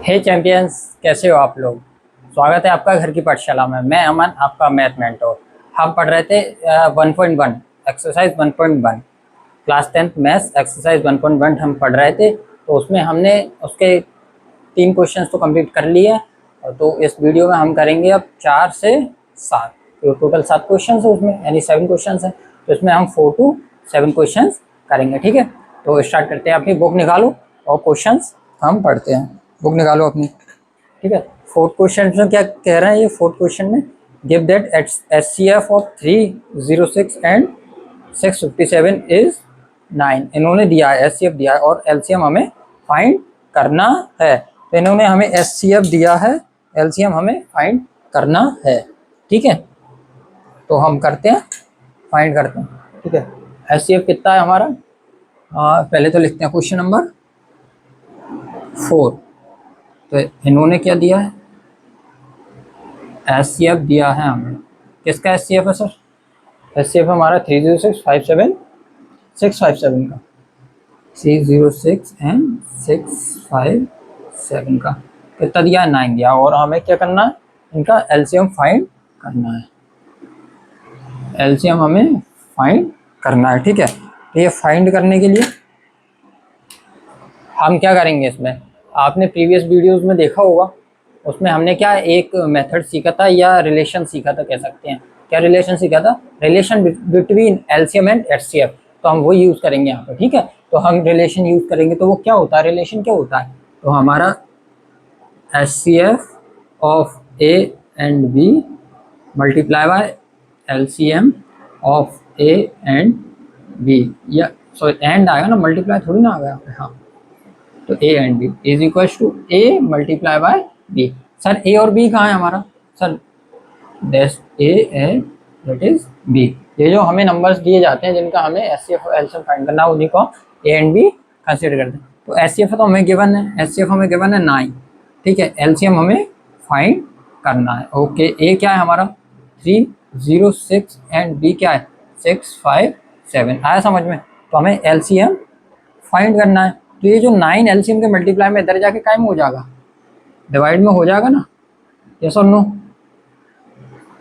हे champions, कैसे हो आप लोग। स्वागत है आपका घर की पाठशाला में। मैं अमन, आपका मैथ मेंटोर। हम पढ़ रहे थे 1.1 exercise 1.1 class 10th maths exercise 1.1 हम पढ़ रहे थे। तो उसमें हमने उसके 3 क्वेश्चंस तो कंप्लीट कर लिए। और तो इस वीडियो में हम करेंगे अब 4 से 7। तो टोटल 7 क्वेश्चन है उसमें, यानी 7 क्वेश्चन है। तो इसमें हम 4 to 7 क्वेश्चन करेंगे। ठीक है, तो स्टार्ट करते हैं। अपनी बुक निकालो और क्वेश्चन हम पढ़ते हैं। बुक निकालो अपनी। ठीक है, फोर्थ क्वेश्चन में क्या कह रहा है ये फोर्थ क्वेश्चन में, give that HCF of 306 and 657 is 9। इन्होंने दिया है, HCF दिया है और LCM हमें फाइंड करना है। तो इन्होंने हमें HCF दिया है, LCM हमें फाइंड करना है। ठीक है, तो हम करते हैं, फाइंड करते हैं। ठीक है, HCF कितना है हमारा। पहले तो लिखते हैं क्वेश्चन नंबर 4। तो इन्होंने क्या दिया है, HCF दिया है हमें। किसका HCF है सर? HCF हमारा 30657 का, 306 एंड 657 का कितना दिया है, 9 दिया। और हमें क्या करना है, इनका LCM फाइंड करना है। LCM हमें फाइंड करना है। ठीक है, तो ये फाइंड करने के लिए हम क्या करेंगे, इसमें आपने प्रीवियस वीडियोस में देखा होगा, उसमें हमने क्या एक मेथड सीखा था या रिलेशन सीखा था, कह सकते हैं। क्या रिलेशन सीखा था? Relation between LCM and HCF। तो हम वो यूज़ करेंगे यहाँ पे। ठीक है, तो हम रिलेशन यूज़ करेंगे। तो वो क्या होता है, रिलेशन क्या होता है? तो हमारा HCF of A and B multiply by LCM of A and B, या सॉरी एंड आएगा ना, मल्टीप्लाई थोड़ी ना आ गया। हाँ, तो A and B is equal to A multiply by B। Sir A और B कहाँ है हमारा? Sir that A and that is B। ये जो हमें नंबर्स दिए जाते हैं जिनका हमें HCF और LCM फाइंड करना है, उन्हीं को A एंड B कंसीडर करते हैं। तो HCF तो हमें गिवन है, HCF हमें गिवन है 9। ठीक है, LCM हमें फाइंड करना है। ओके, A क्या है हमारा 306 एंड B क्या है 657। आया समझ में? तो हमें LCM फाइंड करना है। तो ये जो 9 LCM के मल्टीप्लाई में इधर जाके कायम हो जाएगा, डिवाइड में हो जाएगा ना, यस और नो?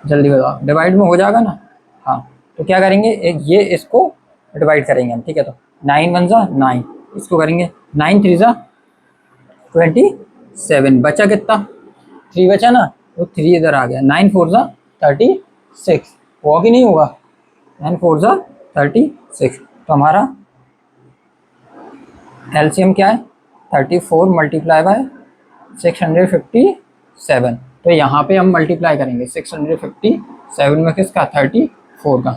जल्दी बताओ, डिवाइड में हो जाएगा ना? हाँ, तो क्या करेंगे, एक ये इसको डिवाइड करेंगे हम। ठीक है, तो 9 1 जा 9, इसको करेंगे 9 3 जा 27। बचा कितना? 3 बचा ना, तो 3 इधर आ गया। 9 4 जा 36। होगा कि नहीं होगा? 9 4 जा 36। तो हमारा LCM क्या है 34 मल्टीप्लाई बाय 657। तो यहाँ पे हम मल्टीप्लाई करेंगे 657 में किसका 34 का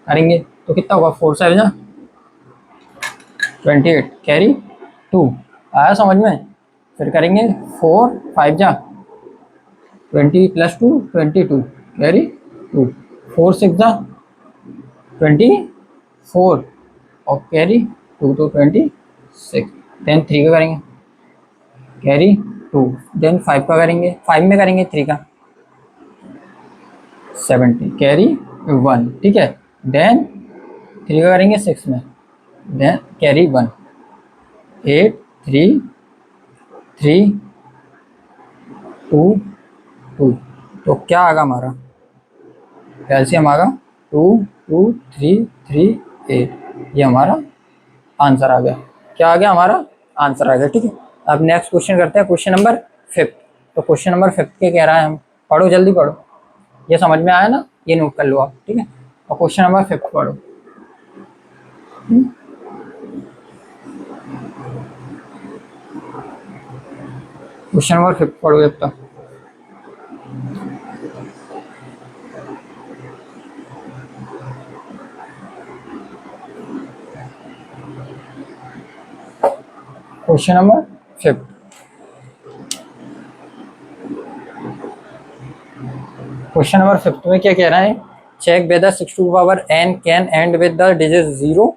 करेंगे, तो कितना होगा 4 7 जा 28 कैरी 2। आया समझ में? फिर करेंगे 4 5 जा 20 प्लस 2 22 कैरी 2। 4 6 जा 24 और कैरी 2 तो 26। देन 3 का करेंगे कैरी 2। देन 5 का करेंगे, 5 में करेंगे 3 का 70 कैरी 1। ठीक है, देन 3 का करेंगे 6 में, देन कैरी 1 8 3 3 2 2। तो क्या आगा हमारा कैल्शियम आगा 2 2 3 3 8। ये हमारा आंसर आ गया। क्या आ गया हमारा? आंसर आ गया। ठीक है, अब नेक्स्ट क्वेश्चन करते हैं, क्वेश्चन नंबर 5। तो क्वेश्चन नंबर 5 के कह रहा है, हम पढ़ो जल्दी पढ़ो, ये समझ में आया ना, ये नोट कर लो आप। ठीक है, और क्वेश्चन नंबर 5 पढ़ो। क्वेश्चन नंबर 5 पढ़ो जब तक। क्वेश्चन नंबर 5, क्वेश्चन नंबर 5 में क्या कह रहा है, check whether 6 to power n can end with the digit 0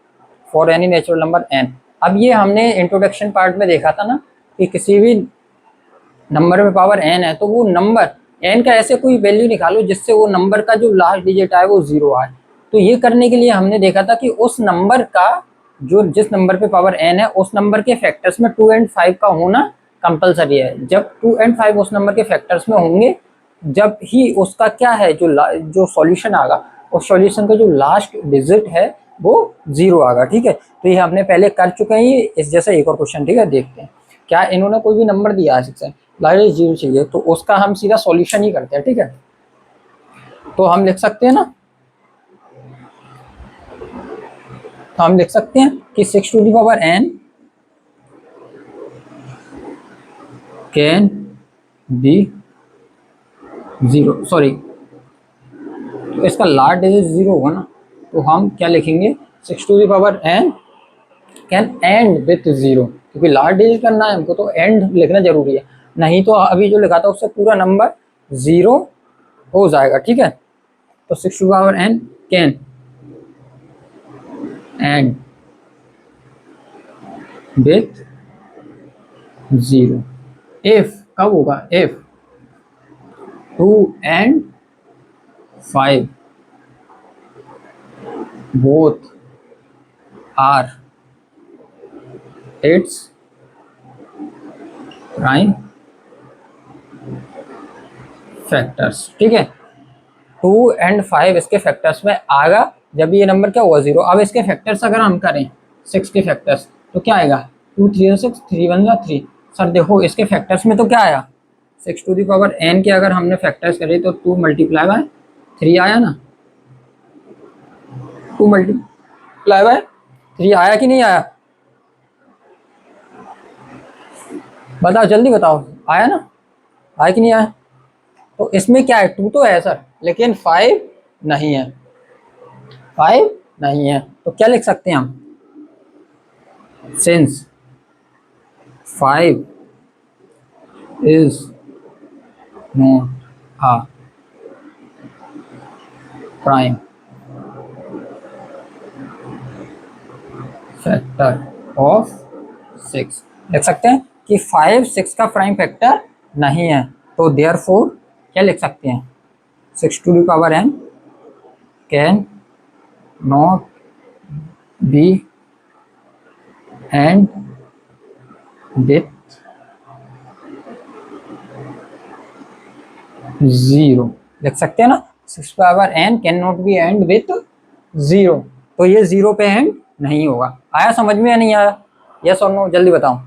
for any natural number n। अब ये हमने इंट्रोडक्शन पार्ट में देखा था ना कि किसी भी नंबर में पावर n है तो वो नंबर n का ऐसे कोई वैल्यू निकालो जिससे वो नंबर का जो लास्ट डिजिट आए वो 0 आए। तो ये करने के लिए हमने देखा था कि उस नंबर का जो जिस नंबर पे पावर n है उस नंबर के फैक्टर्स में 2 और 5 का होना कंपलसरी है। जब 2 एंड 5 उस नंबर के फैक्टर्स में होंगे जब ही उसका क्या है जो सॉल्यूशन आएगा उस सॉल्यूशन का जो लास्ट डिजिट है वो 0 आएगा। ठीक है, तो ये हमने पहले कर चुके हैं। इस जैसा एक और क्वेश्चन, ठीक है, देखते हैं। क्या इन्होंने कोई भी नंबर दिया है 6 लास्ट 0 चाहिए, तो उसका हम सीधा सॉल्यूशन ही करते हैं। ठीक है, तो हम लिख सकते हैं ना, तो हम लिख सकते हैं कि 6 to the power n can be 0, sorry, तो इसका लास्ट डिजिट 0 होगा ना, तो हम क्या लिखेंगे 6 to the power n can end with 0, क्योंकि लास्ट डिजिट करना है हमको तो एंड लिखना जरूरी है, नहीं तो अभी जो लिखा था उससे पूरा नंबर 0 हो जाएगा। ठीक है, तो 6 to power n can end with 0 if, कब होगा, if 2 and 5 both are its prime factors। ठीक है, 2 एंड 5 इसके फैक्टर्स में आएगा जब ये नंबर क्या हुआ 0। अब इसके फैक्टर्स अगर हम करें 6 के फैक्टर्स तो क्या आएगा 2 3 6 3 1 3। सर देखो इसके फैक्टर्स में तो क्या आया 6 टू द पावर n के अगर हमने फैक्टर्स करे तो 2 मल्टीप्लाई बाय 3 आया ना, 2 मल्टीप्लाई बाय 3 आया कि नहीं आया, बताओ जल्दी बताओ, आया ना, आया कि नहीं आया। तो इसमें क्या है 2 तो है सर, लेकिन 5 नहीं है, 5 नहीं है, तो क्या लिख सकते हैं हम, since 5 is not a prime factor of 6, लिख सकते हैं कि 5 6 का प्राइम फैक्टर नहीं है, तो देयरफॉर क्या लिख सकते हैं 6 to the power n can not be end with 0, लिख सकते हैं ना 6 power n can not be end with 0, तो ये 0 पे एंड नहीं होगा। आया समझ में या नहीं आया, यस और नो जल्दी बताओ,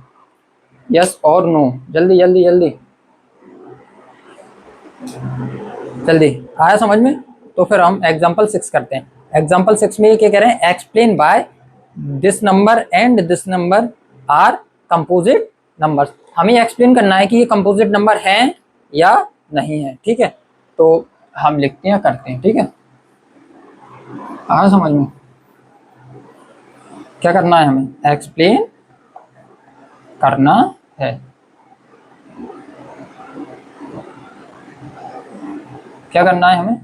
यस और नो, जल्दी जल्दी जल्दी जल्दी, आया समझ में। तो फिर हम एग्जांपल 6 करते हैं। एग्जांपल 6 में ये क्या कह रहे हैं, explain by this number and this number are composite numbers. हमें एक्सप्लेन करना है कि ये कंपोजिट नंबर हैं या नहीं है। ठीक है, तो हम लिखते हैं करते हैं। ठीक है, आया समझ में, क्या करना है हमें, एक्सप्लेन करना है, क्या करना है हमें,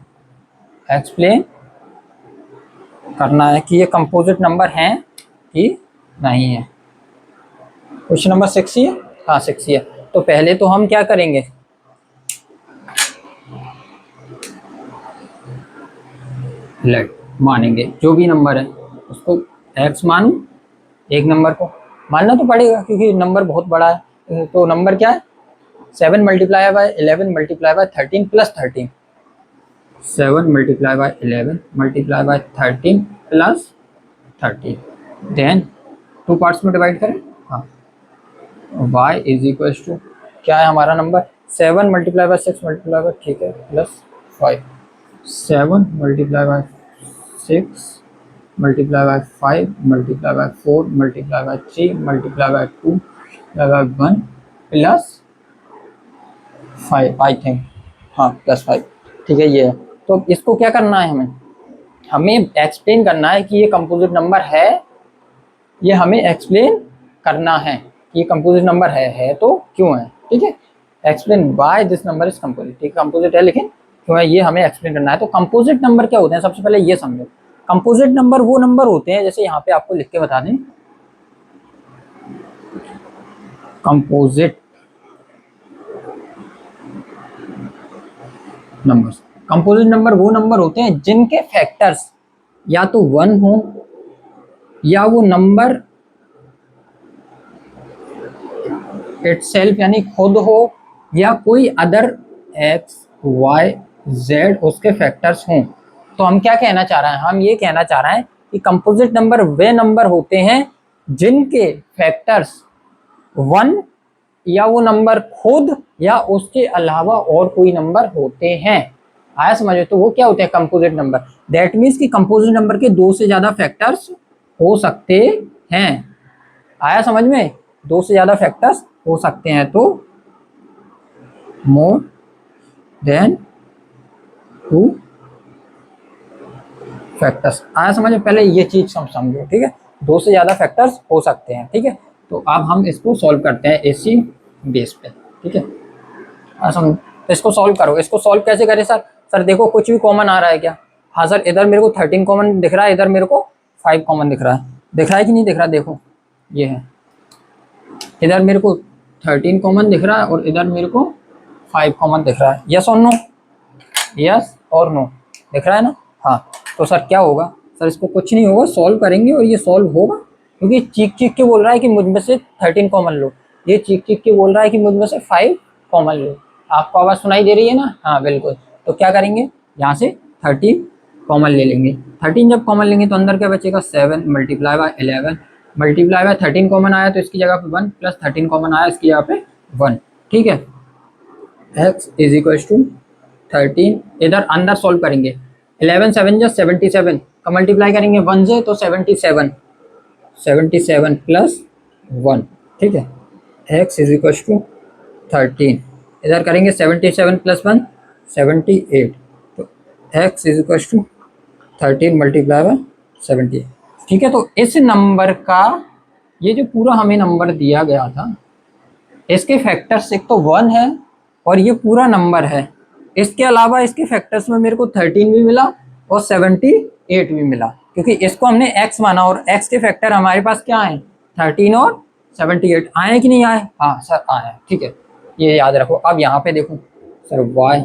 एक्सप्लेन करना है कि ये कंपोजिट नंबर हैं कि नहीं है। क्वेश्चन नंबर 6 ही है, हाँ 6 ही है। तो पहले तो हम क्या करेंगे, लेट मानेंगे जो भी नंबर है उसको x मानूं, एक नंबर को मानना तो पड़ेगा क्योंकि नंबर बहुत बड़ा है। तो नंबर क्या है 7 multiply by 11 multiply by 13 plus 13, 7 multiply by 11 multiply by 13 plus 13, then 2 parts में डिवाइड करें। हाँ, y इज इक्वल टू क्या है हमारा number 7 multiply by 6 multiply by, ठीक है, plus 5, 7 multiply by 6 multiply by 5 multiply by 4 multiply by 3 multiply by 2 multiply by 1 plus 5 I think, हाँ plus 5, ठीक है ये है। तो इसको क्या करना है, हमें एक्सप्लेन करना है कि ये कंपोजिट नंबर है, ये हमें एक्सप्लेन करना है कि ये कंपोजिट नंबर है तो क्यों है। ठीक है, explain why this number is composite, ठीक है, कंपोजिट है लेकिन क्यों है ये हमें एक्सप्लेन करना है। तो कंपोजिट नंबर क्या होते हैं, सबसे पहले ये समझो। कंपोजिट नंबर वो नंबर होते हैं, जैसे यहाँ पे आपको लिख के बता दें, कंपोजिट नंबर्स, कंपोजिट नंबर वो नंबर होते हैं जिनके फैक्टर्स या तो 1 हो या वो नंबर इटसेल्फ यानी खुद हो या कोई अदर एक्स वाई जेड उसके फैक्टर्स हों। तो हम क्या कहना चाह रहे हैं, हम ये कहना चाह रहे हैं कि कंपोजिट नंबर वे नंबर होते हैं जिनके फैक्टर्स 1 या वो नंबर खुद या उसके अलावा और कोई नंबर होते हैं। आया समझ में? तो वो क्या होते हैं कंपोजिट नंबर। दैट मीन्स कि कंपोजिट नंबर के 2 से ज्यादा फैक्टर्स हो सकते हैं। आया समझ में? 2 से ज्यादा फैक्टर्स हो सकते हैं, तो मोर देन 2 फैक्टर्स। आया समझ में? पहले ये चीज समझो, ठीक है। 2 से ज्यादा फैक्टर्स हो सकते हैं, ठीक है। तो अब हम इसको सॉल्व करते हैं इसी बेस पे, ठीक है। आया समझ? तो इसको सॉल्व करो। इसको सॉल्व कैसे करें सर? सर देखो कुछ भी कॉमन आ रहा है क्या? हाँ सर, इधर मेरे को 13 कॉमन दिख रहा है, इधर मेरे को 5 कॉमन दिख रहा है। दिख रहा है कि नहीं दिख रहा? देखो ये है, इधर मेरे को 13 कॉमन दिख रहा है और इधर मेरे को 5 कॉमन दिख रहा है। यस और नो? यस और नो दिख रहा है ना? हाँ। तो सर क्या होगा? सर इसको कुछ नहीं होगा, सॉल्व करेंगे और ये सॉल्व होगा, क्योंकि चीख चीख के बोल रहा है कि मुझ में से 13 कॉमन लो, ये चीख चीख के बोल रहा है कि मुझ में से 5 कॉमन लो। आपको आवाज़ सुनाई दे रही है ना? हाँ बिल्कुल। तो क्या करेंगे, यहाँ से 13 कॉमन ले लेंगे। 13 जब कॉमन लेंगे तो अंदर क्या बचेगा? 7 multiply by 11 multiply by 13 common आया तो इसकी जगह पे 1 प्लस 13 कॉमन आया इसकी जगह पे 1, ठीक है। x इज इक्वल टू 13, इधर अंदर सॉल्व करेंगे। 11 7 जा 77 का मल्टीप्लाई करेंगे 1 से तो 77 प्लस 1, ठीक है। x इज इक्वल टू 13, इधर करेंगे 77 प्लस 1 78, तो x is equal to 13 multiply by 78, ठीक है। तो इस नंबर का ये जो पूरा हमें नंबर दिया गया था, इसके फैक्टर्स एक तो 1 है और ये पूरा नंबर है। इसके अलावा इसके फैक्टर्स में मेरे को 13 भी मिला और 78 भी मिला, क्योंकि इसको हमने x माना और x के फैक्टर हमारे पास क्या आए? 13 और 78 आए कि नहीं आए? हाँ सर आए, ठीक है। ये याद रखो। अब यहाँ पे देखो sir y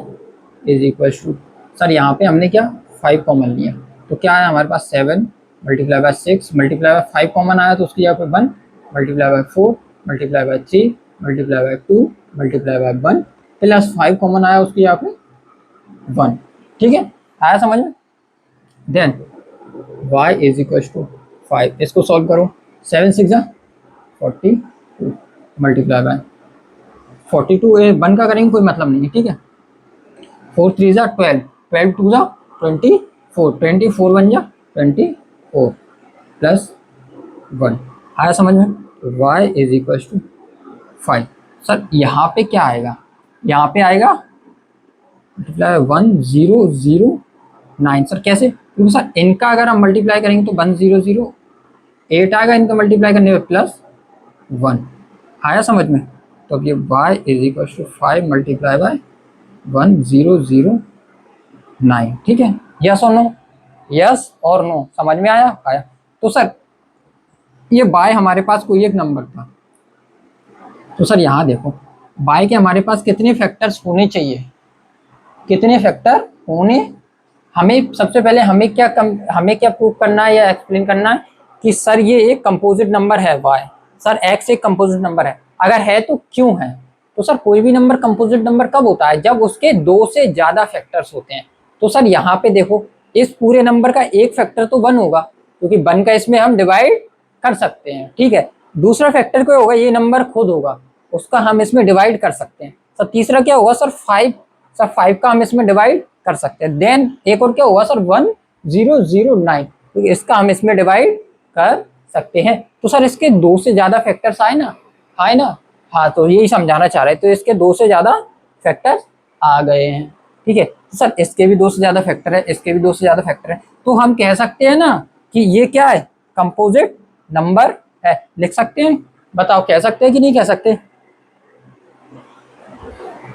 is equal to, sir यहाँ पे हमने क्या 5 कॉमन लिया, तो क्या आया हमारे पास? 7 multiply by 6 multiply by 5 common आया तो उसकी जगह पे 1 multiply by 4 multiply by 3 multiply by 2 multiply by 1 plus 5 common आया उसकी यहाँ पे 1, ठीक है। आया समझ में? Then y is equal to 5, इसको सॉल्व करो। 7 6 जा 42 मल्टीप्लाई बाय 42, 1 का करेंगे कोई मतलब नहीं है, ठीक है। 4 3 जा 12 12 2 जा 24 24 1 जा 24 प्लस 1। आया समझ में? y is equal to 5। Sir यहाँ पे क्या आएगा? यहाँ पे आएगा 1009। सर कैसे? क्योंकि सर इनका अगर हम मल्टीप्लाई करेंगे तो 1008 आएगा, इनका मल्टीप्लाई करने में प्लस 1। आया समझ में? तो अब ये y is equal to 5 multiply by 1009, ठीक है। यस और नो? यस और नो समझ में आया? आया। तो सर ये y हमारे पास कोई एक नंबर था, तो सर यहाँ देखो y के हमारे पास कितने फैक्टर्स होने चाहिए? कितने फैक्टर होने? हमें सबसे पहले हमें क्या प्रूव करना है या एक्सप्लेन करना है कि सर ये एक कंपोजिट नंबर है y, सर x एक कंपोजिट नंबर है। अगर है तो क्यों है? तो सर कोई भी नंबर कंपोजिट नंबर कब होता है? जब उसके 2 से ज्यादा फैक्टर्स होते हैं। तो सर यहाँ पे देखो इस पूरे नंबर का एक फैक्टर तो 1 होगा, क्योंकि 1 का इसमें हम डिवाइड कर सकते हैं, ठीक है। दूसरा फैक्टर क्या होगा? ये नंबर खुद होगा, उसका हम इसमें डिवाइड कर सकते हैं। सर तीसरा क्या होगा? सर 5, सर 5 का हम इसमें डिवाइड कर सकते हैं। देन एक और क्या होगा? सर 1009, तो इसका हम इसमें डिवाइड कर सकते हैं। तो सर इसके 2 से ज्यादा फैक्टर्स आए ना? आए ना? हाँ, तो यही समझाना चाह रहे हैं। तो इसके 2 से ज्यादा फैक्टर्स आ गए हैं, ठीक है। तो सर इसके भी 2 से ज्यादा फैक्टर है, इसके भी 2 से ज्यादा फैक्टर है, तो हम कह सकते हैं ना कि ये क्या है? कंपोजिट नंबर है। लिख सकते हैं? बताओ कह सकते हैं कि नहीं कह सकते?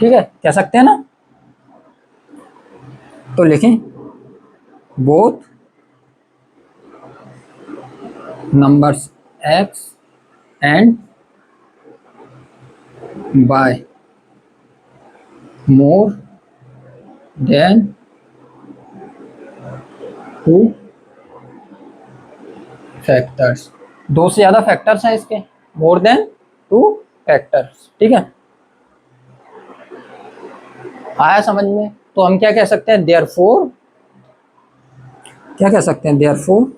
ठीक है, कह सकते हैं ना? तो लिखें both numbers x and y more than 2 factors. 2 से ज्यादा फैक्टर्स हैं इसके, मोर देन 2 फैक्टर्स। ठीक है, आया समझ में? तो हम क्या कह सकते हैं, देयरफॉर, क्या कह सकते हैं, therefore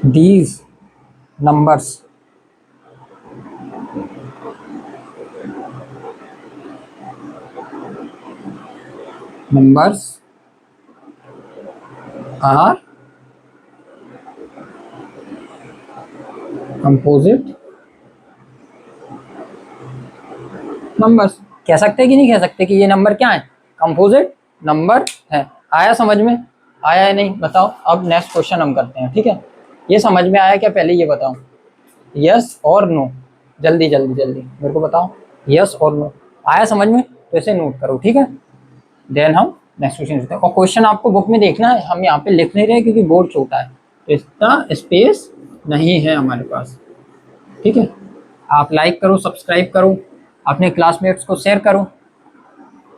these numbers numbers are composite numbers. कह सकते हैं कि नहीं कह सकते कि ये नंबर क्या है, कंपोजिट नंबर है। आया समझ में? आया है नहीं बताओ। अब नेक्स्ट क्वेश्चन हम करते हैं। ठीक है, ये समझ में आया क्या, पहले ये बताओ, यस और नो, जल्दी जल्दी जल्दी मेरे को बताओ, यस और नो। आया समझ में? तो इसे नोट करो। ठीक है, देन हम नेक्स्ट क्वेश्चन करते हैं। और क्वेश्चन आपको बुक में देखना है, हम यहाँ पे लिख नहीं रहे क्योंकि बोर्ड छोटा है, तो इतना स्पेस नहीं है हमारे पास। ठीक है, आप लाइक करो, सब्सक्राइब करो, अपने क्लासमेट्स को शेयर करो,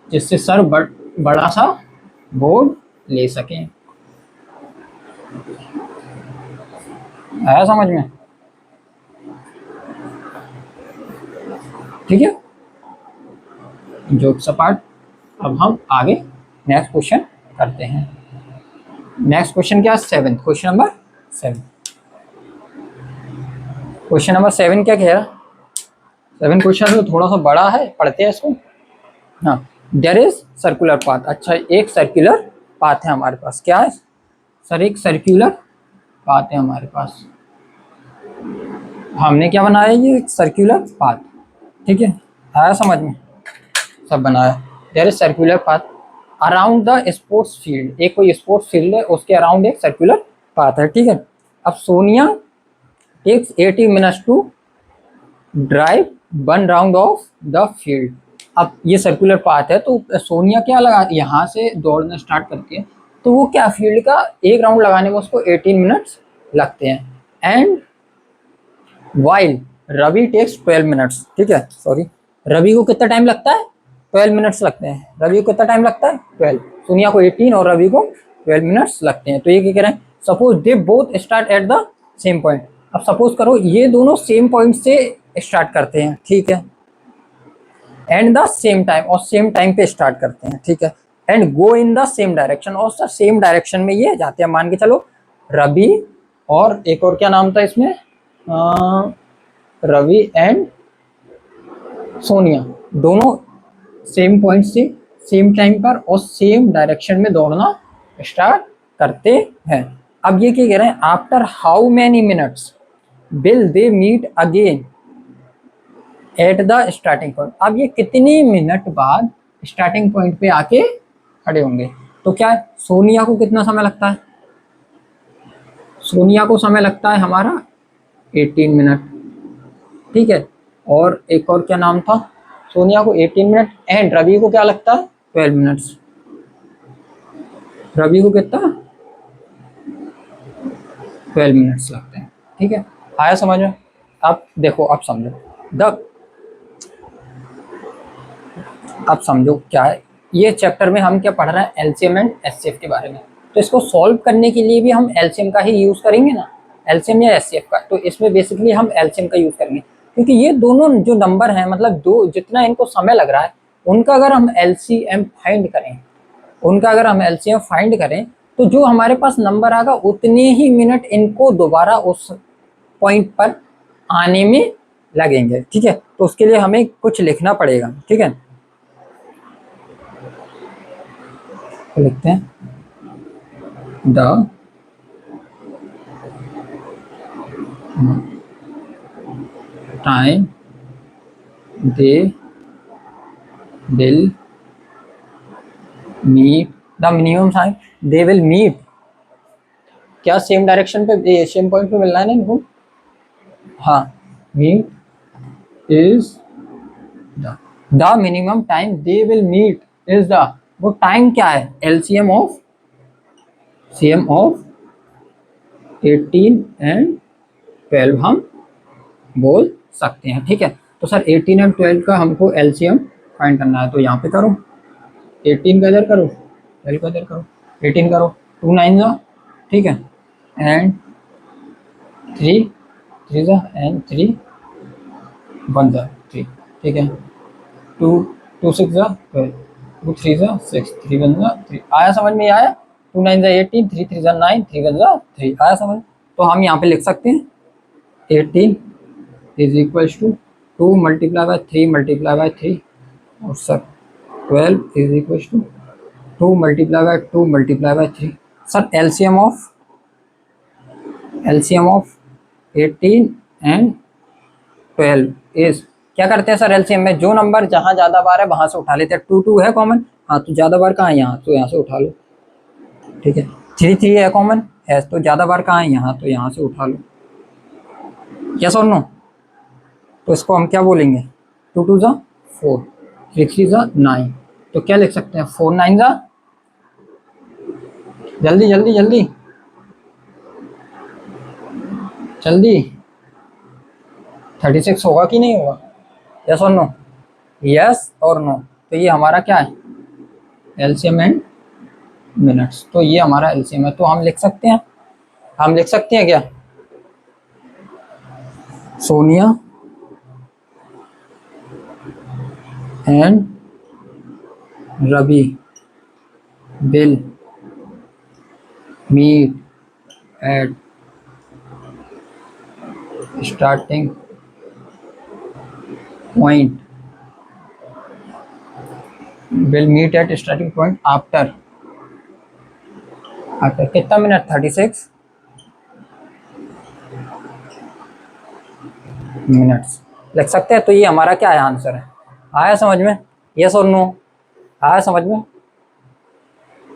जिससे सर बड़ा सा बोर्ड ले सकें। आया समझ में? ठीक है, जोक्स अपार्ट, अब हम आगे नेक्स्ट क्वेश्चन करते हैं। नेक्स्ट क्वेश्चन क्या है, 7, क्वेश्चन नंबर 7। क्वेश्चन नंबर 7 क्या कह रहा है, 7 क्वेश्चन तो थोड़ा सा बड़ा है, पढ़ते हैं इसको। हाँ, देयर इज सर्कुलर पाथ। अच्छा, एक सर्कुलर पाथ है हमारे पास। क्या है सर, एक सर्कुलर पाथ है हमारे पास। हमने क्या बनाया, ये एक सर्कुलर पाथ। ठीक है, आया समझ में? सब बनाया। There is circular path around the sports field. एक कोई स्पोर्ट्स फील्ड है, उसके अराउंड एक सर्कुलर पाथ है। ठीक है, अब Sonia takes 80 minutes to drive 1 round off the field. अब ये सर्कुलर पाथ है, तो सोनिया क्या लगा, यहाँ से दौड़ना स्टार्ट करती है, तो वो क्या फील्ड का एक राउंड लगाने में उसको 18 मिनट्स लगते हैं। And while Ravi takes 12 minutes. ठीक है, सॉरी, रवि को कितना टाइम लगता है, 12 मिनट्स लगते हैं। रवि को कितना टाइम लगता है, 12। सोनिया को 18 और रवि को 12 मिनट्स लगते हैं। तो ये क्या कह रहे हैं, suppose they both start at the same point. अब सपोज करो ये दोनों सेम पॉइंट से स्टार्ट करते हैं। ठीक है, एंड द सेम टाइम, और सेम टाइम पे स्टार्ट करते हैं। ठीक है, and go in the same direction, और सर सेम डायरेक्शन में ये जाते हैं। मान के चलो रवि और एक और क्या नाम था इसमें, रवि एंड सोनिया, दोनों सेम पॉइंट से सेम टाइम पर और सेम डायरेक्शन में दौड़ना स्टार्ट करते हैं। अब ये क्या कह रहे हैं, after how many minutes will they meet again at the starting point. अब ये कितने मिनट बाद स्टार्टिंग पॉइंट पे आके खड़े होंगे। तो क्या है, सोनिया को कितना समय लगता है, सोनिया को समय लगता है हमारा 18 मिनट। ठीक है, और एक और क्या नाम था, सोनिया को 18 मिनट, एंड रवि को क्या लगता है 12 मिनट्स। रवि को कितना 12 मिनट्स लगते हैं। ठीक है, आया समझ में? अब देखो, अब समझो अब समझो क्या है, ये चैप्टर में हम क्या पढ़ रहे हैं, एलसीएम एंड एचसीएफ के बारे में। तो इसको सॉल्व करने के लिए भी हम एलसीएम का ही यूज करेंगे ना, एलसीएम या एचसीएफ का। तो इसमें बेसिकली हम एलसीएम का यूज करेंगे, क्योंकि ये दोनों जो नंबर हैं, मतलब दो जितना इनको समय लग रहा है, उनका अगर हम एलसीएम फाइंड करें, उनका अगर हम एलसीएम फाइंड करें, तो जो हमारे पास नंबर आएगा उतने ही मिनट इनको दोबारा उस पॉइंट पर आने में लगेंगे। ठीक है, तो उसके लिए हमें कुछ लिखना पड़ेगा। ठीक है, तो लिखते हैं the time they will meet, the minimum time they will meet, क्या सेम डायरेक्शन पे सेम पॉइंट पे मिलना है ना इनको। हाँ, meet is the minimum time they will meet is the, वो टाइम क्या है, LCM of CM of 18 and 12 हम बोल सकते हैं। ठीक है, तो सर 18 एंड 12 का हमको एलसीएम फाइंड करना है, तो यहाँ पे करो, 18 का इधर करो, 12 का इधर करो, 18 करो, 2 9 जा। ठीक है, एंड 3 3 जा, एंड 3 1 जा 3, ठीक है। 2 2 6 जा 12, 2 3 जा 6, 3 1 जा 3। आया समझ में? आया? 2 9 जा 18, 3 3 जा 9, 3 1 जा 3। आया समझ? तो हम यहाँ पे लिख सकते हैं 18 is equals to 2 multiply by 3 multiply by 3, और sir 12 is equals to 2 multiply by 2 multiply by 3। Sir LCM of 18 and 12 is, क्या करते हैं सर एलसीएम में? जो नंबर जहाँ ज़्यादा बार है वहाँ से उठा लेते हैं। 2 2 है कॉमन, हाँ तो ज़्यादा बार कहाँ है? यहाँ, तो यहाँ से उठा लो, ठीक है। 3 3 है कॉमन है, तो ज़्यादा बार कहाँ है? यहाँ, तो यहाँ से उठा लो। यस और नो? तो इसको हम क्या बोलेंगे? 2 2 जा 4, 3 3 जा 9, तो क्या लिख सकते हैं? 4 9 जा, जल्दी जल्दी जल्दी जल्दी 36 होगा कि नहीं होगा? यस और नो? यस और नो? तो ये हमारा क्या है? LCM and minutes. तो ये हमारा एलसीएम है। तो हम लिख सकते हैं, क्या? Sonia and Ravi will meet at starting point, after कितना मिनट? 36 मिनट्स लिख सकते हैं। तो ये हमारा क्या है? आंसर है। आया समझ में? यस और नो? आया समझ में?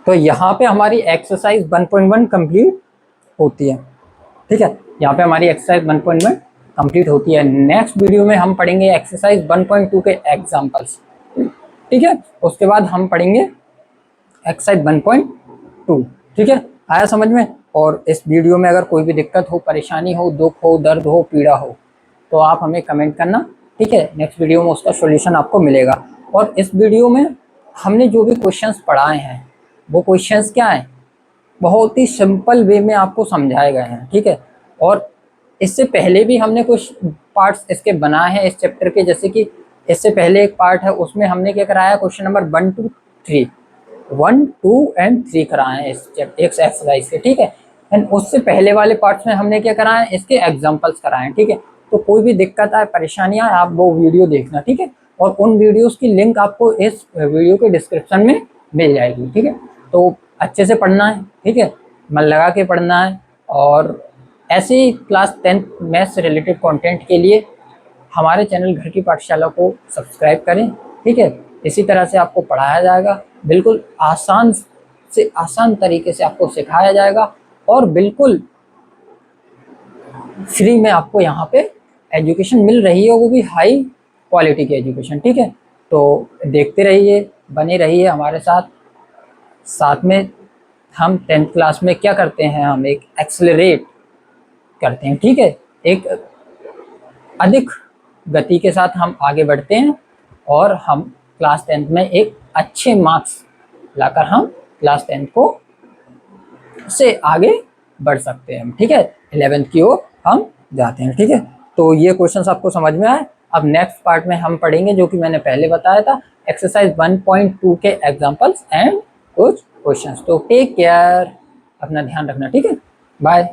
तो यहाँ पे हमारी एक्सरसाइज 1.1 कंप्लीट होती है, ठीक है। यहाँ पे हमारी एक्सरसाइज 1.1 कंप्लीट होती है। नेक्स्ट वीडियो में हम पढ़ेंगे एक्सरसाइज 1.2 के एग्जांपल्स, ठीक है। उसके बाद हम पढ़ेंगे एक्सरसाइज 1.2, ठीक है। आया समझ में? और इस वीडियो में अगर कोई भी दिक्कत हो, परेशानी हो, दुख हो, दर्द हो, पीड़ा हो, तो आप हमें कमेंट करना, ठीक है। नेक्स्ट वीडियो में उसका सॉल्यूशन आपको मिलेगा। और इस वीडियो में हमने जो भी क्वेश्चंस पढ़ाए हैं वो क्वेश्चंस क्या हैं? बहुत ही सिंपल वे में आपको समझाए गए हैं, ठीक है। और इससे पहले भी हमने कुछ पार्ट्स इसके बनाए हैं इस चैप्टर के, जैसे कि इससे पहले एक पार्ट है उसमें हमने क्या कराया? क्वेश्चन नंबर 1 2 एंड 3 कराए हैं इस एक्सरसाइज के, ठीक है। एंड उससे पहले वाले पार्ट्स में हमने क्या कराया? इसके एग्जाम्पल्स कराए हैं, ठीक है। तो कोई भी दिक्कत आए, परेशानियां, आप वो वीडियो देखना, ठीक है। और उन वीडियोस की लिंक आपको इस वीडियो के डिस्क्रिप्शन में मिल जाएगी, ठीक है। तो अच्छे से पढ़ना है, ठीक है, मन लगा के पढ़ना है। और ऐसे ही क्लास 10th मैथ्स से रिलेटेड कंटेंट के लिए हमारे चैनल घर की पाठशाला को सब्सक्राइब करें, ठीक है। इसी तरह से आपको पढ़ाया जाएगा, बिल्कुल आसान से आसान तरीके से आपको सिखाया जाएगा, और बिल्कुल फ्री में आपको यहाँ पे एजुकेशन मिल रही है, वो भी हाई क्वालिटी की एजुकेशन, ठीक है। तो देखते रहिए, बने रहिए हमारे साथ। साथ में हम 10th क्लास में क्या करते हैं? हम एक एक्सेलरेट करते हैं, ठीक है। एक अधिक गति के साथ हम आगे बढ़ते हैं, और हम क्लास 10th में एक अच्छे मार्क्स लाकर हम क्लास 10th को से आगे बढ़ सकते हैं, ठीक है। 11th की ओर हम जाते हैं, ठीक है। तो ये क्वेश्चंस आपको समझ में आए। अब नेक्स्ट पार्ट में हम पढ़ेंगे, जो कि मैंने पहले बताया था, एक्सरसाइज 1.2 के एग्जांपल्स एंड कुछ क्वेश्चंस। तो टेक केयर, अपना ध्यान रखना, ठीक है। बाय।